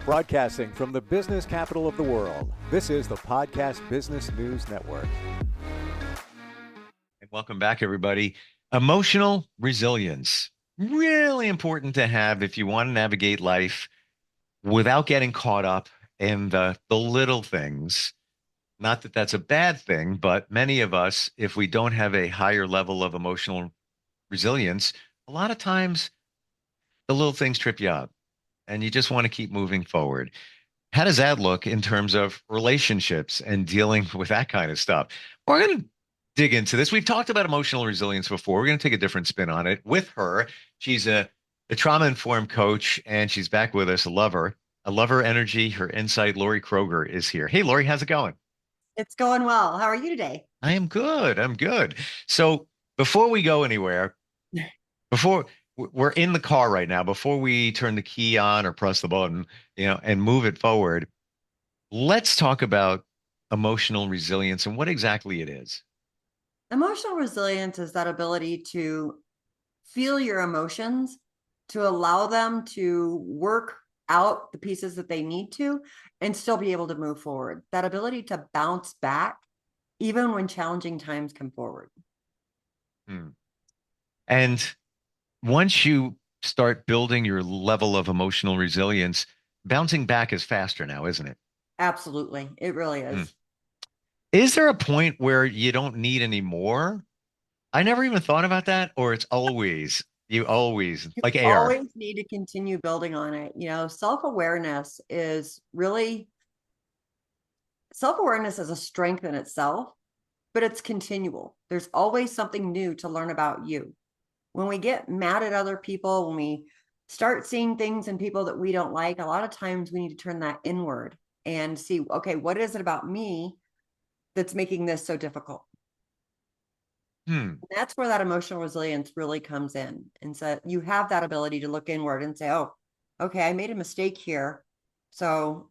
Broadcasting from the business capital of the world, this is the Podcast Business News Network. And welcome back, everybody. Emotional resilience. Really important to have if you want to navigate life without getting caught up in the little things. Not that that's a bad thing, but many of us, if we don't have a higher level of emotional resilience, a lot of times the little things trip you up and you just want to keep moving forward. How does that look in terms of relationships and dealing with that kind of stuff? We're going to dig into this. We've talked about emotional resilience before. We're going to take a different spin on it with her. She's a trauma-informed coach, and she's back with us. I love her energy, her insight. Laurie Kroeger is here. Hey, Laurie, how's it going? It's going well. How are you today? I am good. I'm good. So before we go anywhere, before we're in the car right now, before we turn the key on or press the button, and move it forward, let's talk about emotional resilience and what exactly it is. Emotional resilience is that ability to feel your emotions, to allow them to work out the pieces that they need to, and still be able to move forward. That ability to bounce back, even when challenging times come forward. And once you start building your level of emotional resilience, bouncing back is faster now, isn't it? Absolutely. It really is. Is there a point where you don't need any more? I never even thought about that, or it's always, you always, like air. Always need to continue building on it. Self-awareness is a strength in itself, but it's continual. There's always something new to learn about you. When we get mad at other people, when we start seeing things in people that we don't like, a lot of times we need to turn that inward and see, okay, what is it about me that's making this so difficult? That's where that emotional resilience really comes in. And so you have that ability to look inward and say, oh, okay, I made a mistake here. So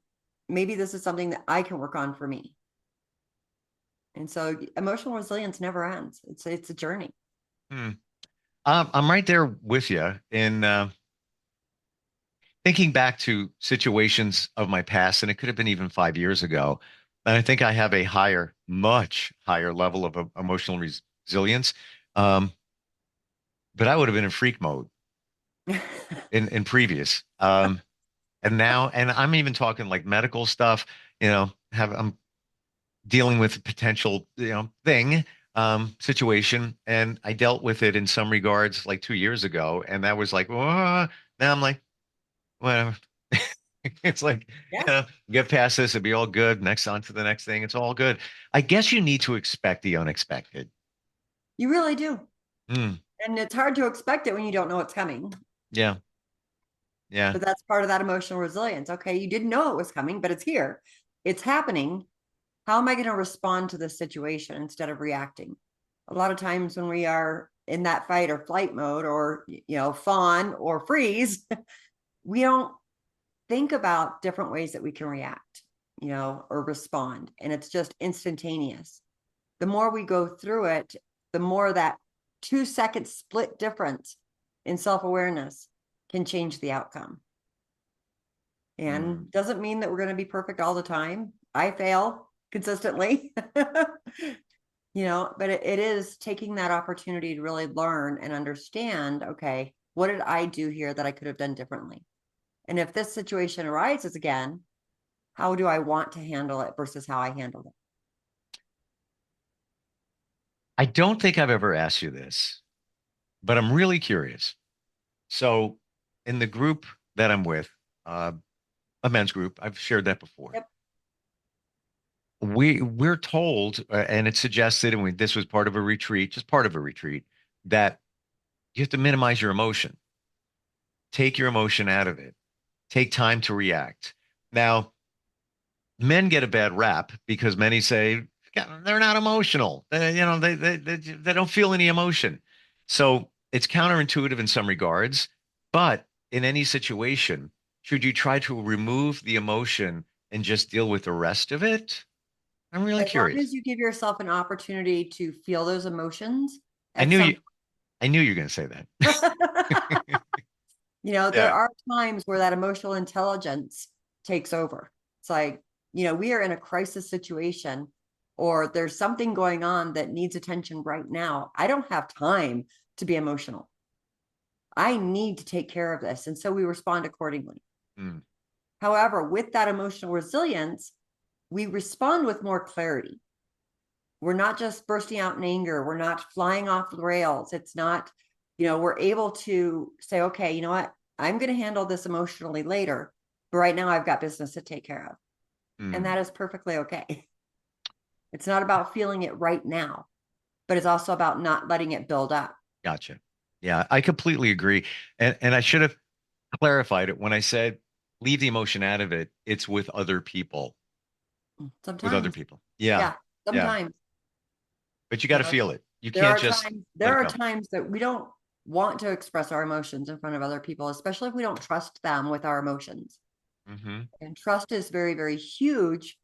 maybe this is something that I can work on for me. And so emotional resilience never ends. It's a journey. I'm right there with you in thinking back to situations of my past, and it could have been even 5 years ago. And I think I have a much higher level of emotional resilience. But I would have been in freak mode in previous. And now, and I'm even talking like medical stuff, I'm dealing with a potential, situation. And I dealt with it in some regards like 2 years ago. And that was like, now I'm like, whatever. It's like, get past this, it'll be all good. Next on to the next thing. It's all good. I guess you need to expect the unexpected. You really do. And it's hard to expect it when you don't know what's coming. Yeah. Yeah. But that's part of that emotional resilience. Okay, you didn't know it was coming, but it's here. It's happening. How am I going to respond to this situation instead of reacting? A lot of times when we are in that fight or flight mode or, fawn or freeze, we don't think about different ways that we can react, or respond. And it's just instantaneous. The more we go through it, the more that 2-second split difference in self-awareness can change the outcome. And doesn't mean that we're going to be perfect all the time. I fail consistently, but it is taking that opportunity to really learn and understand, okay, what did I do here that I could have done differently? And if this situation arises again, how do I want to handle it versus how I handled it? I don't think I've ever asked you this, but I'm really curious. So, in the group that I'm with, a men's group, I've shared that before. Yep. We're told, and it's suggested, and this was part of a retreat, just part of a retreat, that you have to minimize your emotion, take your emotion out of it, take time to react. Now, men get a bad rap because many say they're not emotional. They don't feel any emotion. So it's counterintuitive in some regards, but in any situation, should you try to remove the emotion and just deal with the rest of it? I'm really curious. As long as you give yourself an opportunity to feel those emotions. I knew you were going to say that. There are times where that emotional intelligence takes over. It's like, we are in a crisis situation, or there's something going on that needs attention right now. I don't have time to be emotional. I need to take care of this. And so we respond accordingly. Mm. However, with that emotional resilience, we respond with more clarity. We're not just bursting out in anger. We're not flying off the rails. It's not, we're able to say, okay, you know what? I'm going to handle this emotionally later, but right now I've got business to take care of. And that is perfectly okay. It's not about feeling it right now, but it's also about not letting it build up. Gotcha. Yeah, I completely agree. And I should have clarified it when I said leave the emotion out of it. It's with other people. With other Sometimes, people. Yeah. yeah, Yeah. sometimes, But you got you to know, feel it. You there can't are just times, let there it are go. times that we don't want to express our emotions in front of other people, especially if we don't trust them with our emotions. Hmm. And trust is very, very huge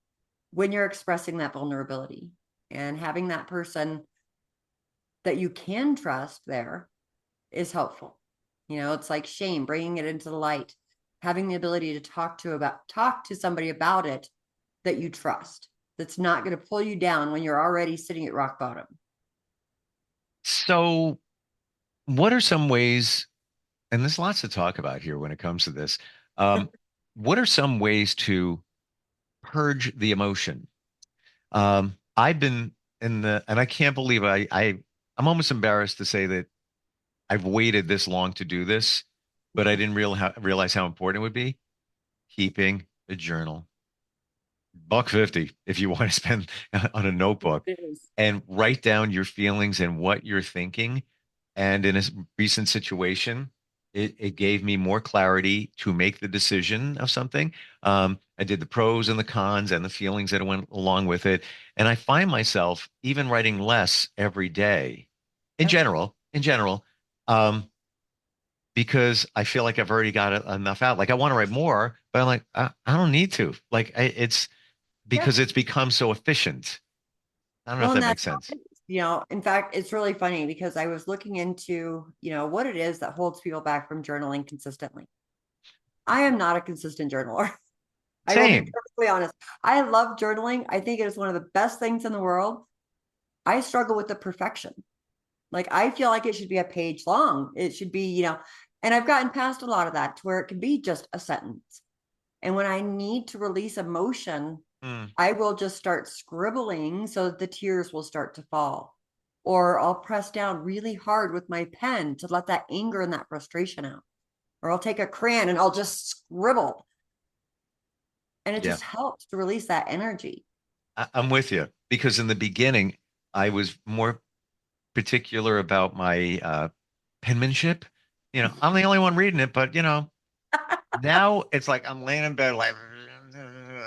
when you're expressing that vulnerability, and having that person that you can trust there is helpful. It's like shame, bringing it into the light, having the ability to talk to somebody about it that you trust, that's not going to pull you down when you're already sitting at rock bottom. So, what are some ways, and there's lots to talk about here when it comes to this. Um, what are some ways to purge the emotion? I've been and I can't believe I'm almost embarrassed to say that I've waited this long to do this, but I didn't realize how important it would be. Keeping a journal. $1.50 if you want to spend on a notebook It is. and write down your feelings and what you're thinking. And in a recent situation, it gave me more clarity to make the decision of something. I did the pros and the cons and the feelings that went along with it. And I find myself even writing less every day Yep. in general, um, because I feel like I've already got enough out. Like I want to write more, but I'm like, I don't need to. Like it's Yeah. because it's become so efficient. I don't know if Well, and that makes that's how sense. it is. In fact, it's really funny because I was looking into, what it is that holds people back from journaling consistently. I am not a consistent journaler. I will be Same. perfectly honest. I love journaling. I think it is one of the best things in the world. I struggle with the perfection. Like, I feel like it should be a page long. It should be, and I've gotten past a lot of that to where it can be just a sentence. And when I need to release emotion, Mm, I will just start scribbling so that the tears will start to fall. Or I'll press down really hard with my pen to let that anger and that frustration out. Or I'll take a crayon and I'll just scribble. And it yeah, just helps to release that energy. I'm with you because in the beginning, I was more particular about my penmanship. I'm the only one reading it, but now it's like I'm laying in bed like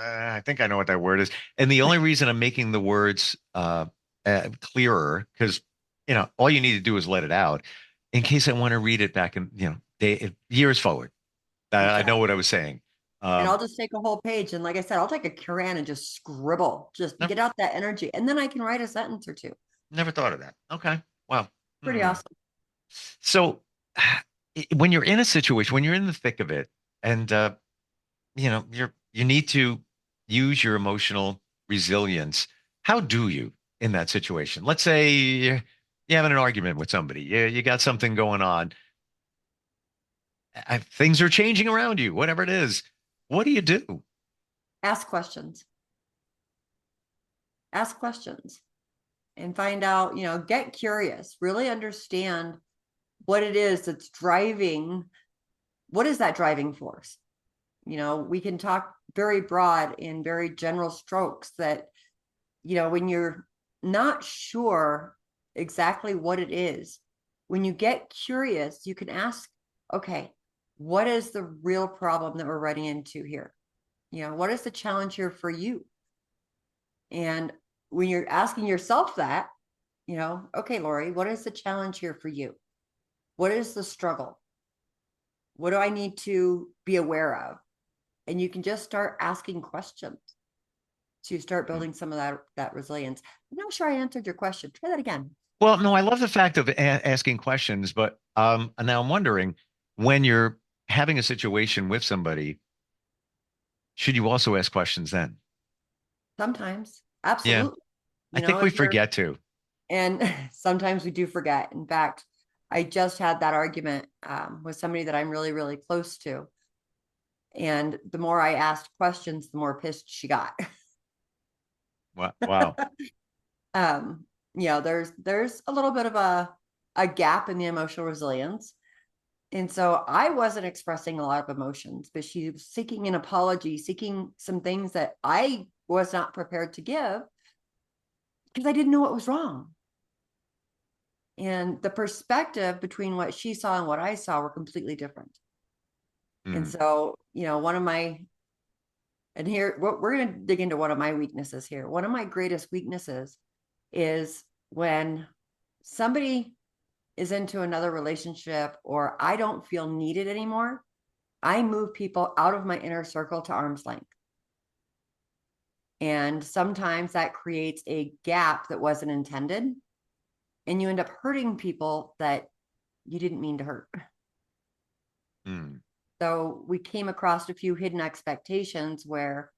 I think I know what that word is. And the only reason I'm making the words clearer because all you need to do is let it out in case I want to read it back in years forward. I know what Exactly. I was saying. And Um, I'll just take a whole page. And like I said, I'll take a crayon and just scribble, just never, get out that energy. And then I can write a sentence or two. never thought of that. Okay. Wow. Pretty Hmm. awesome. So when you're in a situation, when you're in the thick of it, and you need to use your emotional resilience, how do you in that situation? Let's say you're having an argument with somebody. You got something going on. Things are changing around you, whatever it is. What do you do? Ask questions. Ask questions and find out, get curious, really understand what it is that's driving. What is that driving force? We can talk very broad in very general strokes that, when you're not sure exactly what it is, when you get curious, you can ask, okay, what is the real problem that we're running into here? What is the challenge here for you? And when you're asking yourself that, okay, Laurie, what is the challenge here for you? What is the struggle? What do I need to be aware of? And you can just start asking questions to start building some of that resilience. I'm not sure I answered your question. Try that again. Well, no, I love the fact of asking questions, but now I'm wondering when you're having a situation with somebody, should you also ask questions then? Sometimes, Yeah, absolutely. I You know, think we if you're, forget to. and sometimes we do forget. In fact, I just had that argument with somebody that I'm really, really close to. And the more I asked questions, the more pissed she got. Wow. um, there's a little bit of a gap in the emotional resilience. And so I wasn't expressing a lot of emotions, but she was seeking an apology, seeking some things that I was not prepared to give because I didn't know what was wrong. And the perspective between what she saw and what I saw were completely different. And Mm, so, one of my, and here, what we're going to dig into one of my weaknesses here. One of my greatest weaknesses is when somebody is into another relationship or I don't feel needed anymore, I move people out of my inner circle to arm's length. And sometimes that creates a gap that wasn't intended. And you end up hurting people that you didn't mean to hurt. mm, So we came across a few hidden expectations where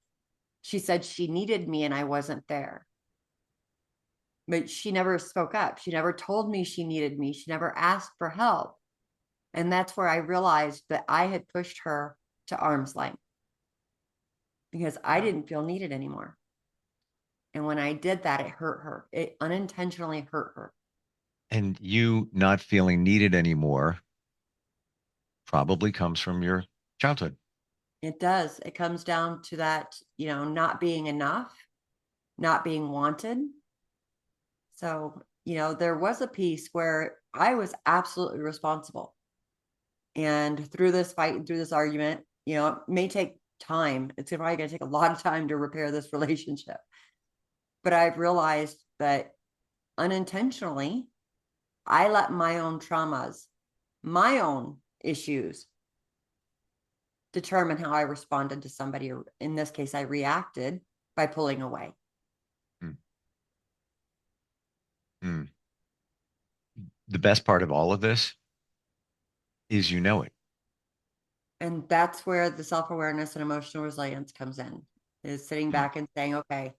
she said she needed me and I wasn't there. But she never spoke up. She never told me she needed me. She never asked for help. And that's where I realized that I had pushed her to arm's length because I wow. didn't feel needed anymore. And when I did that, it hurt her. It unintentionally hurt her. And you not feeling needed anymore probably comes from your childhood. It does. It comes down to that, not being enough, not being wanted. So, there was a piece where I was absolutely responsible. And through this fight and through this argument, it may take time. It's probably going to take a lot of time to repair this relationship. But I've realized that unintentionally, I let my own traumas, my own issues determine how I responded to somebody. Or in this case, I reacted by pulling away. Mm, mm. The best part of all of this is you know it. And that's where the self-awareness and emotional resilience comes in, is sitting Mm, back and saying, okay,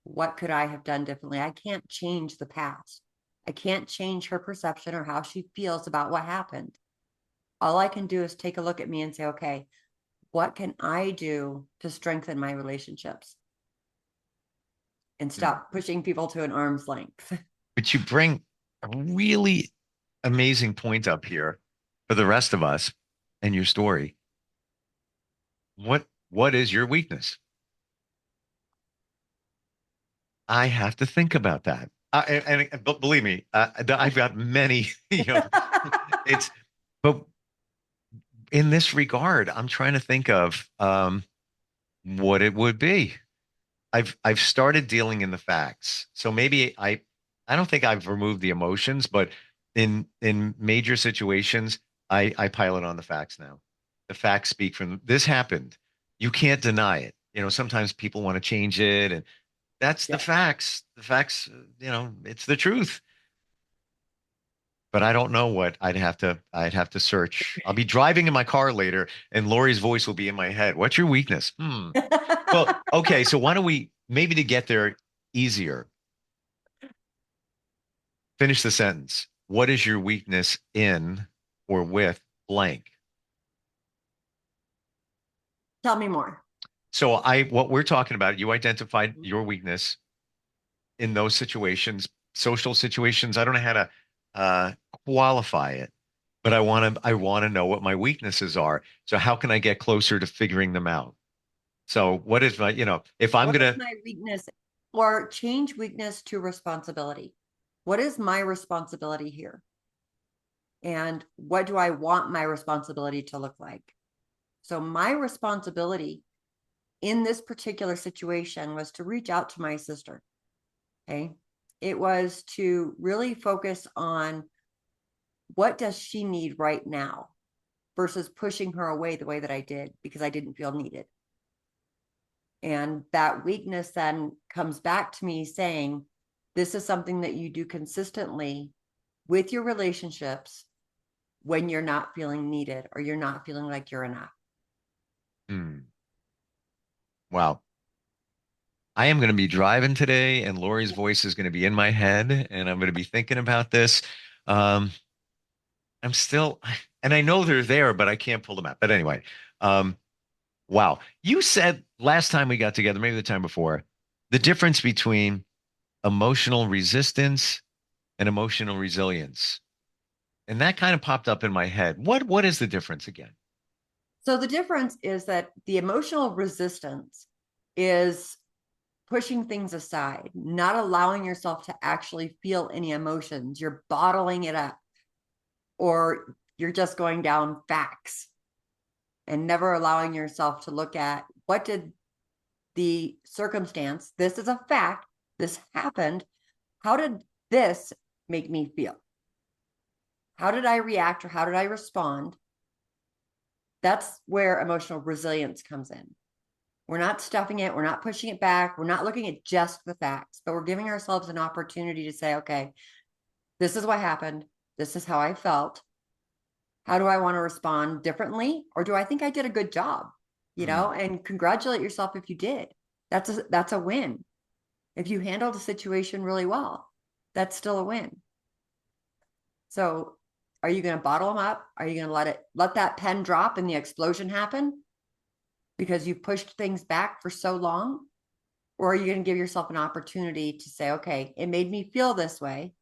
what could I have done differently? I can't change the past. I can't change her perception or how she feels about what happened. All I can do is take a look at me and say, okay, what can I do to strengthen my relationships and mm. stop pushing people to an arm's length? But you bring a really amazing point up here for the rest of us and your story. What is your weakness? I have to think about that. But believe me, I've got many. It's but in this regard, I'm trying to think of what it would be. I've started dealing in the facts, so maybe I don't think I've removed the emotions, but in major situations, I pilot on the facts now. The facts speak from this happened. You can't deny it. Sometimes people want to change it, and that's the Yeah. facts. The facts, it's the truth. But I don't know what I'd have to search. I'll be driving in my car later and Laurie's voice will be in my head. What's your weakness? Well, okay, so why don't we maybe to get there easier, finish the sentence. What is your weakness in or with blank? Tell me more. So what we're talking about, you identified your weakness in those situations, social situations. I don't know how to uh, qualify it, but I want to know what my weaknesses are. So how can I get closer to figuring them out? So what is my, if I'm What is gonna, my weakness, or change weakness to responsibility? What is my responsibility here? And what do I want my responsibility to look like? So my responsibility in this particular situation was to reach out to my sister. Okay. It was to really focus on what does she need right now versus pushing her away the way that I did because I didn't feel needed. And that weakness then comes back to me saying, this is something that you do consistently with your relationships when you're not feeling needed or you're not feeling like you're enough. hmm, Wow. I am going to be driving today, and Laurie's voice is going to be in my head, and I'm going to be thinking about this. Um, I'm still, and I know they're there, but I can't pull them out. But anyway, um, wow. You said last time we got together, maybe the time before, the difference between emotional resistance and emotional resilience. And that kind of popped up in my head. What is the difference again? So the difference is that the emotional resistance is pushing things aside, not allowing yourself to actually feel any emotions. You're bottling it up, or you're just going down facts and never allowing yourself to look at what did the circumstance, this is a fact, this happened. How did this make me feel? How did I react or how did I respond? That's where emotional resilience comes in. We're not stuffing it. We're not pushing it back. We're not looking at just the facts, but we're giving ourselves an opportunity to say, okay, this is what happened. This is how I felt. How do I want to respond differently? Or do I think I did a good job? Hmm. And congratulate yourself if you did. That's a win. If you handled a situation really well, that's still a win. So are you going to bottle them up? Are you going to let that pen drop and the explosion happen because you've pushed things back for so long? Or are you going to give yourself an opportunity to say, okay, it made me feel this way.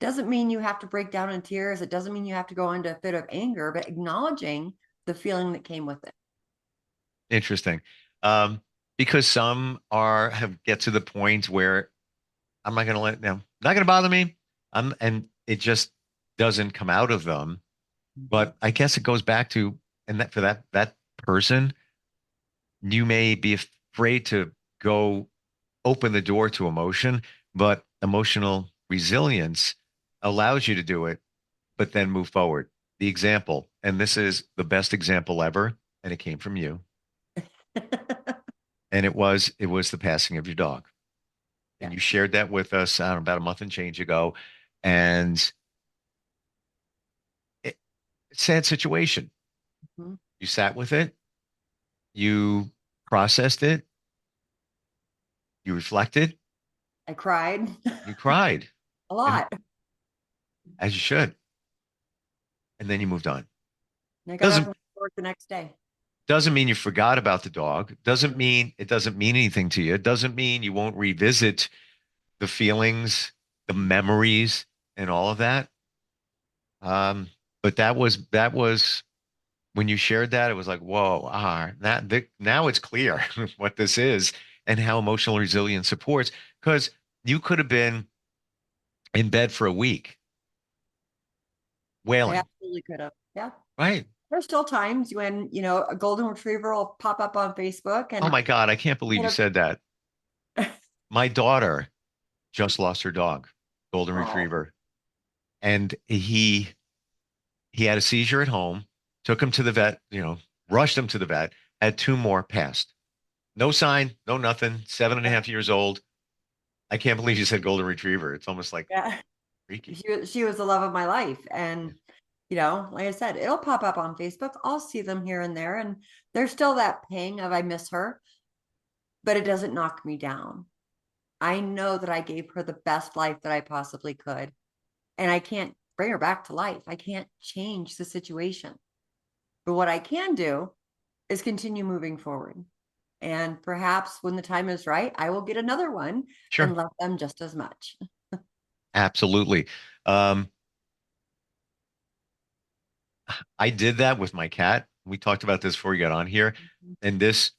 Doesn't mean you have to break down in tears. It doesn't mean you have to go into a fit of anger, but acknowledging the feeling that came with it. Interesting. Um, because some have get to the point where I'm not going to let them, not going to bother me. And it just doesn't come out of them. Mhm. But I guess it goes back to, and that for that person, you may be afraid to go open the door to emotion, but emotional resilience allows you to do it, but then move forward. The example, and this is the best example ever, and it came from you, and it was the passing of your dog, and you Yes. shared that with us about a month and change ago, and it, sad situation. Mhm. You sat with it, you processed it, you reflected, I cried you cried, a and lot. as you should, and then you moved on. And I got up Doesn't and went to work the next day. doesn't mean you forgot about the dog. Doesn't mean it doesn't mean anything to you. It doesn't mean you won't revisit the feelings, the memories, and all of that. But that was when you shared that, it was like, whoa, now it's clear what this is and how emotional resilience supports. Because you could have been in bed for a week I wailing, absolutely could have. Yeah. right? There's still times when, a golden retriever will pop up on Facebook Oh and my God, I can't believe you said that. My daughter just lost her dog, golden oh, retriever, and he had a seizure at home, took him to the vet, rushed him to the vet, had two more passed. No sign, no nothing, seven and a yeah. half years old. I can't believe you said golden retriever. It's almost like Yeah. freaky. She was the love of my life. And, like I said, it'll pop up on Facebook. I'll see them here and there. And there's still that pang of I miss her, but it doesn't knock me down. I know that I gave her the best life that I possibly could. And I can't bring her back to life. I can't change the situation. But what I can do is continue moving forward. And perhaps when the time is right, I will get another one Sure. and love them just as much. Absolutely. Um, I did that with my cat. We talked about this before we got on here. And this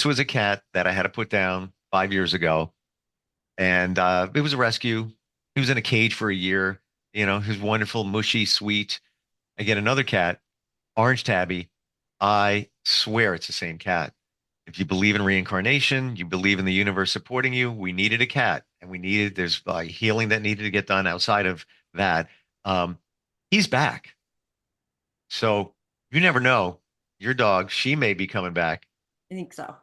was a cat that I had to put down 5 years ago. And it was a rescue. He was in a cage for a year. He was wonderful, mushy, sweet. I get another cat, orange tabby. I swear it's the same cat. If you believe in reincarnation, you believe in the universe supporting you, we needed a cat and there's healing that needed to get done outside of that. Um, he's back. So you never know. Your dog, she may be coming back. I think so.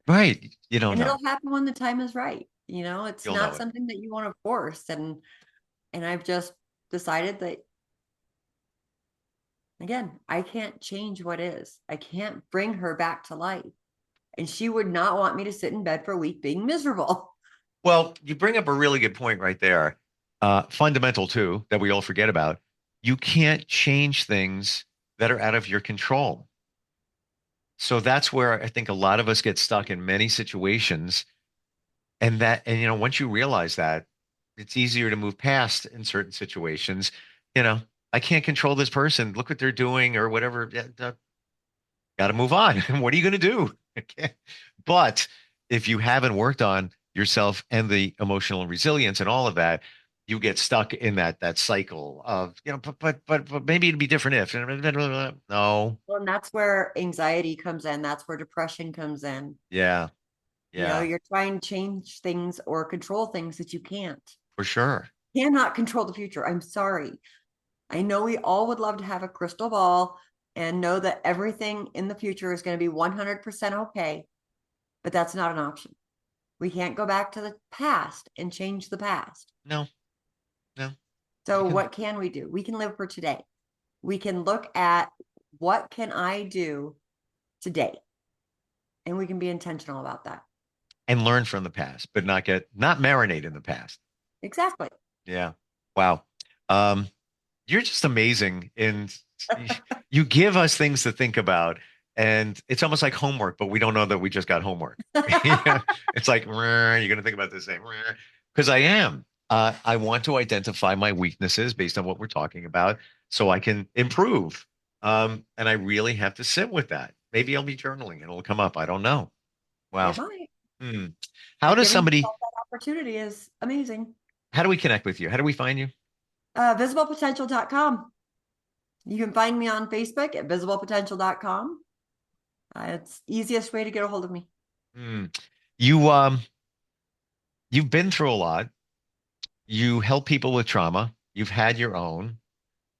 Right. You don't And know. it'll happen when the time is right. It's You'll not know it. something that you want to force. And I've just decided that again, I can't change what is. I can't bring her back to life. And she would not want me to sit in bed for a week being miserable. Well, you bring up a really good point right there. Fundamental too, that we all forget about. You can't change things that are out of your control. So that's where I think a lot of us get stuck in many situations. And once you realize that, it's easier to move past in certain situations. I can't control this person. Look what they're doing or whatever. Got to move on. What are you going to do? But if you haven't worked on yourself and the emotional resilience and all of that, you get stuck in that cycle of, but maybe it'd be different if. No. Well, and that's where anxiety comes in. That's where depression comes in. Yeah. Yeah. You're trying to change things or control things that you can't. For sure. Cannot control the future. I'm sorry. I know we all would love to have a crystal ball and know that everything in the future is going to be 100% okay, but that's not an option. We can't go back to the past and change the past. No. So what can we do? We can live for today. We can look at what can I do today? And we can be intentional about that. And learn from the past, but not marinate in the past. Exactly. Yeah. Wow. You're just amazing. And you give us things to think about. And it's almost like homework, but we don't know that we just got homework. It's like, you're going to think about this thing. Because I am. I want to identify my weaknesses based on what we're talking about so I can improve. And I really have to sit with that. Maybe I'll be journaling and it'll come up. I don't know. Wow. How does somebody... That opportunity is amazing. How do we connect with you? How do we find you? Visiblepotential.com. You can find me on Facebook at visiblepotential.com. It's easiest way to get a hold of me. You've been through a lot. You help people with trauma. You've had your own.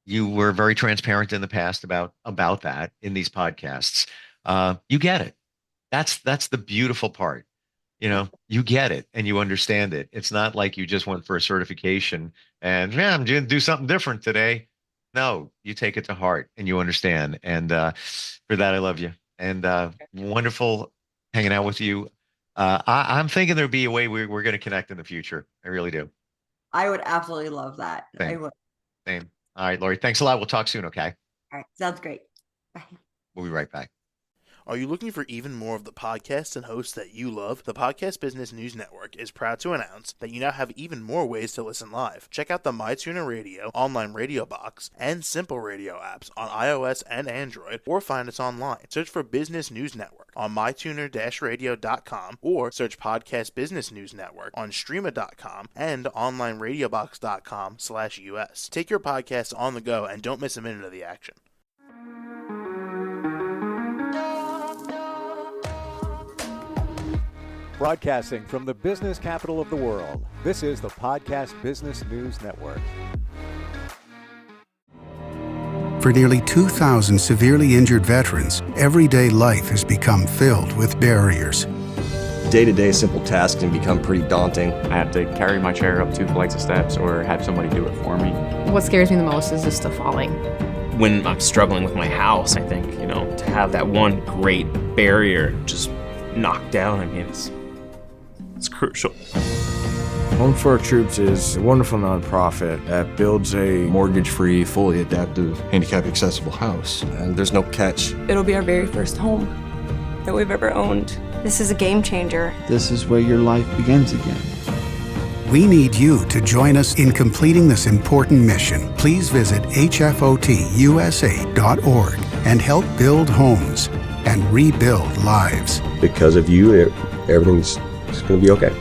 You were very transparent in the past about that in these podcasts. You get it. That's the beautiful part. You get it and you understand it. It's not like you just went for a certification and I'm going to do something different today. No, you take it to heart and you understand. And for that, I love you. And wonderful hanging out with you. I'm thinking there'll be a way we're going to connect in the future. I really do. I would absolutely love that. Same. I would. Same. All right, Laurie, thanks a lot. We'll talk soon, okay? All right. Sounds great. Bye. We'll be right back. Are you looking for even more of the podcasts and hosts that you love? The Podcast Business News Network is proud to announce that you now have even more ways to listen live. Check out the MyTuner Radio, online radio box, and Simple Radio apps on iOS and Android, or find us online. Search for Business News Network on mytuner-radio.com or search Podcast Business News Network on streama.com and onlineradiobox.com/US. Take your podcast on the go and don't miss a minute of the action. Broadcasting from the business capital of the world, this is the Podcast Business News Network. For nearly 2,000 severely injured veterans, everyday life has become filled with barriers. Day-to-day simple tasks can become pretty daunting. I have to carry my chair up 2 flights of steps or have somebody do it for me. What scares me the most is just the falling. When I'm struggling with my house, I think, to have that one great barrier just knocked down, it's crucial. Home for Our Troops is a wonderful nonprofit that builds a mortgage-free, fully adaptive, handicap-accessible house. And there's no catch. It'll be our very first home that we've ever owned. This is a game changer. This is where your life begins again. We need you to join us in completing this important mission. Please visit hfotusa.org and help build homes and rebuild lives. Because of you, everything's going to be okay.